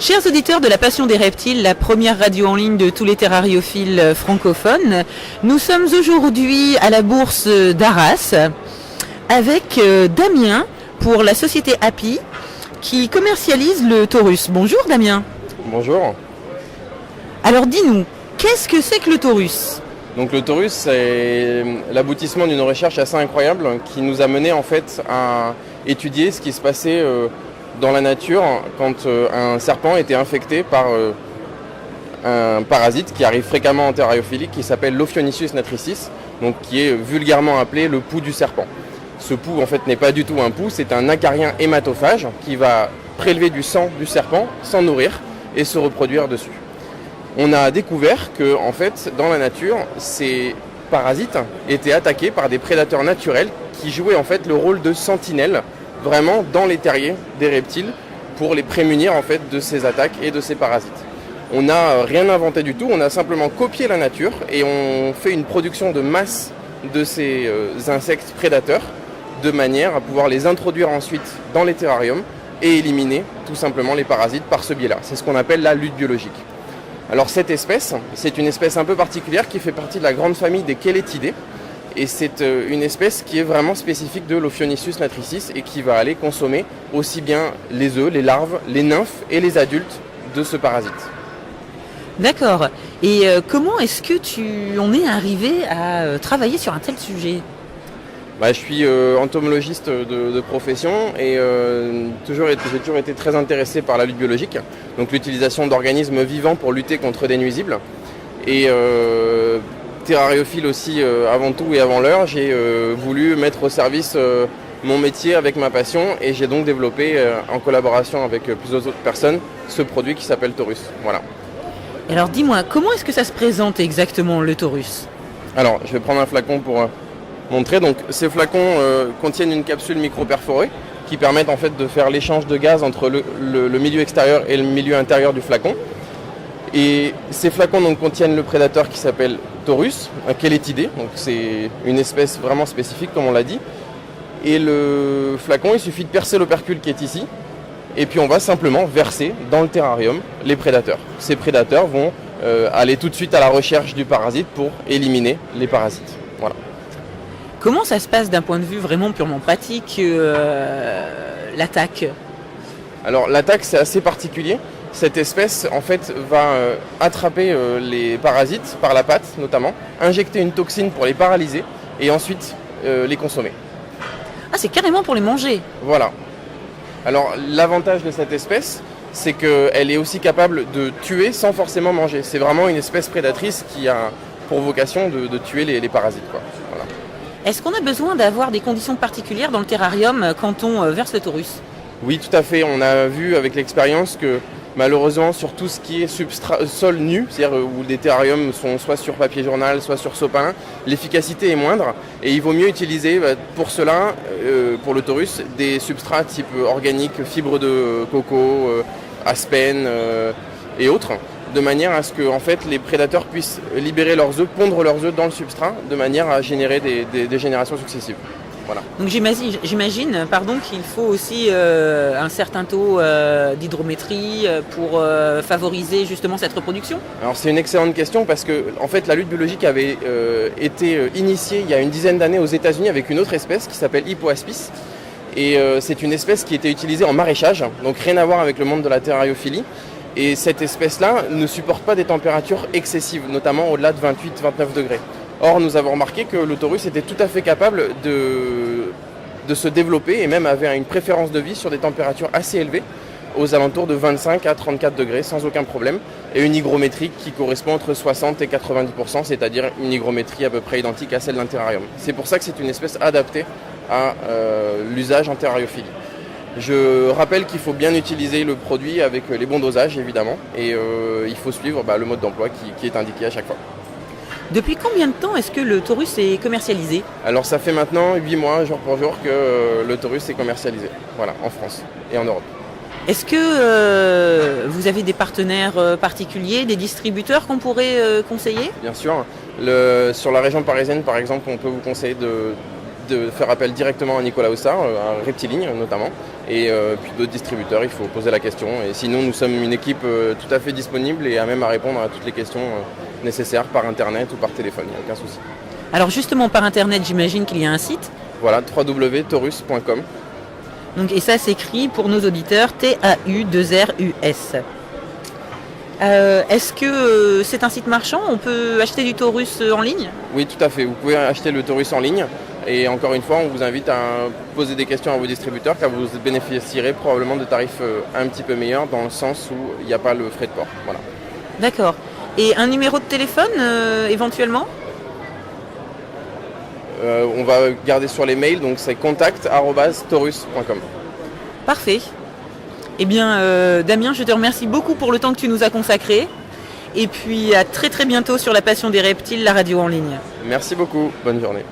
Chers auditeurs de la Passion des Reptiles, la première radio en ligne de tous les terrariophiles francophones, nous sommes aujourd'hui à la bourse d'Arras avec Damien pour la société Happy qui commercialise le Taurus. Bonjour Damien. Bonjour. Alors dis-nous, qu'est-ce que c'est que le Taurus ? Donc le Taurus, c'est l'aboutissement d'une recherche assez incroyable qui nous a mené en fait à étudier ce qui se passait dans la nature quand un serpent était infecté par un parasite qui arrive fréquemment en terrariophilie qui s'appelle l'Ophionychus natricis, donc qui est vulgairement appelé le poux du serpent. Ce poux en fait n'est pas du tout un poux, c'est un acarien hématophage qui va prélever du sang du serpent, s'en nourrir et se reproduire dessus. On a découvert que en fait dans la nature, ces parasites étaient attaqués par des prédateurs naturels qui jouaient en fait le rôle de sentinelles vraiment dans les terriers des reptiles pour les prémunir en fait de ces attaques et de ces parasites. On n'a rien inventé du tout, on a simplement copié la nature et on fait une production de masse de ces insectes prédateurs de manière à pouvoir les introduire ensuite dans les terrariums et éliminer tout simplement les parasites par ce biais-là. C'est ce qu'on appelle la lutte biologique. Alors cette espèce, c'est une espèce un peu particulière qui fait partie de la grande famille des Chélétidés. Et c'est une espèce qui est vraiment spécifique de l'Ophionychus natricis et qui va aller consommer aussi bien les œufs, les larves, les nymphes et les adultes de ce parasite. D'accord. Et comment est-ce que on est arrivé à travailler sur un tel sujet ? Je suis entomologiste de profession et j'ai toujours été très intéressé par la lutte biologique, donc l'utilisation d'organismes vivants pour lutter contre des nuisibles. Et terrariophile aussi avant tout et avant l'heure, j'ai voulu mettre au service mon métier avec ma passion et j'ai donc développé en collaboration avec plusieurs autres personnes ce produit qui s'appelle Taurus. Voilà. Alors dis-moi, comment est-ce que ça se présente exactement le Taurus ? Alors je vais prendre un flacon pour montrer. Donc ces flacons contiennent une capsule micro-perforée qui permettent en fait de faire l'échange de gaz entre le milieu extérieur et le milieu intérieur du flacon. Et ces flacons donc contiennent le prédateur qui s'appelle Taurus, un Chélétidé, donc c'est une espèce vraiment spécifique comme on l'a dit. Et le flacon, il suffit de percer l'opercule qui est ici, et puis on va simplement verser dans le terrarium les prédateurs. Ces prédateurs vont aller tout de suite à la recherche du parasite pour éliminer les parasites. Voilà. Comment ça se passe d'un point de vue vraiment purement pratique, l'attaque ? Alors l'attaque c'est assez particulier. Cette espèce en fait va attraper les parasites par la patte notamment, injecter une toxine pour les paralyser et ensuite les consommer. Ah, c'est carrément pour les manger. Voilà. Alors l'avantage de cette espèce, c'est qu'elle est aussi capable de tuer sans forcément manger. C'est vraiment une espèce prédatrice qui a pour vocation de tuer les parasites, quoi. Voilà. Est-ce qu'on a besoin d'avoir des conditions particulières dans le terrarium quand on verse le Taurus ? Oui, tout à fait. On a vu avec l'expérience que malheureusement, sur tout ce qui est sol nu, c'est-à-dire où des terrariums sont soit sur papier journal, soit sur sopalin, l'efficacité est moindre et il vaut mieux utiliser pour cela, pour le Taurus, des substrats type organique, fibres de coco, aspen et autres, de manière à ce que en fait, les prédateurs puissent libérer leurs œufs, pondre leurs œufs dans le substrat, de manière à générer des générations successives. Voilà. Donc j'imagine qu'il faut aussi un certain taux d'hydrométrie pour favoriser justement cette reproduction. Alors c'est une excellente question parce que en fait la lutte biologique avait été initiée il y a une dizaine d'années aux États-Unis avec une autre espèce qui s'appelle Hippoaspis. Et c'est une espèce qui était utilisée en maraîchage, donc rien à voir avec le monde de la terrariophilie. Et cette espèce-là ne supporte pas des températures excessives, notamment au-delà de 28-29 degrés. Or, nous avons remarqué que le Taurus était tout à fait capable de se développer et même avait une préférence de vie sur des températures assez élevées, aux alentours de 25 à 34 degrés sans aucun problème, et une hygrométrie qui correspond entre 60 et 90%, c'est-à-dire une hygrométrie à peu près identique à celle d'un terrarium. C'est pour ça que c'est une espèce adaptée à l'usage en terrariophilie. Je rappelle qu'il faut bien utiliser le produit avec les bons dosages évidemment, et il faut suivre le mode d'emploi qui est indiqué à chaque fois. Depuis combien de temps est-ce que le Taurus est commercialisé ? Alors ça fait maintenant 8 mois, jour pour jour, que le Taurus est commercialisé, voilà, en France et en Europe. Est-ce que vous avez des partenaires particuliers, des distributeurs qu'on pourrait conseiller ? Bien sûr. Sur la région parisienne, par exemple, on peut vous conseiller de faire appel directement à Nicolas Haussard, à Reptiligne notamment, et puis d'autres distributeurs, il faut poser la question. Et sinon, nous sommes une équipe tout à fait disponible et à même à répondre à toutes les questions nécessaires par Internet ou par téléphone, il n'y a aucun souci. Alors justement, par Internet, j'imagine qu'il y a un site. Voilà, www.taurus.com. Donc, et ça s'écrit pour nos auditeurs TAU2RUS. Est-ce que c'est un site marchand? On peut acheter du Taurus en ligne? Oui, tout à fait. Vous pouvez acheter le Taurus en ligne. Et encore une fois, on vous invite à poser des questions à vos distributeurs car vous bénéficierez probablement de tarifs un petit peu meilleurs dans le sens où il n'y a pas le frais de port. Voilà. D'accord. Et un numéro de téléphone éventuellement? On va garder sur les mails, donc c'est contact@taurus.com. Parfait. Eh bien, Damien, je te remercie beaucoup pour le temps que tu nous as consacré. Et puis à très très bientôt sur La Passion des Reptiles, la radio en ligne. Merci beaucoup, bonne journée.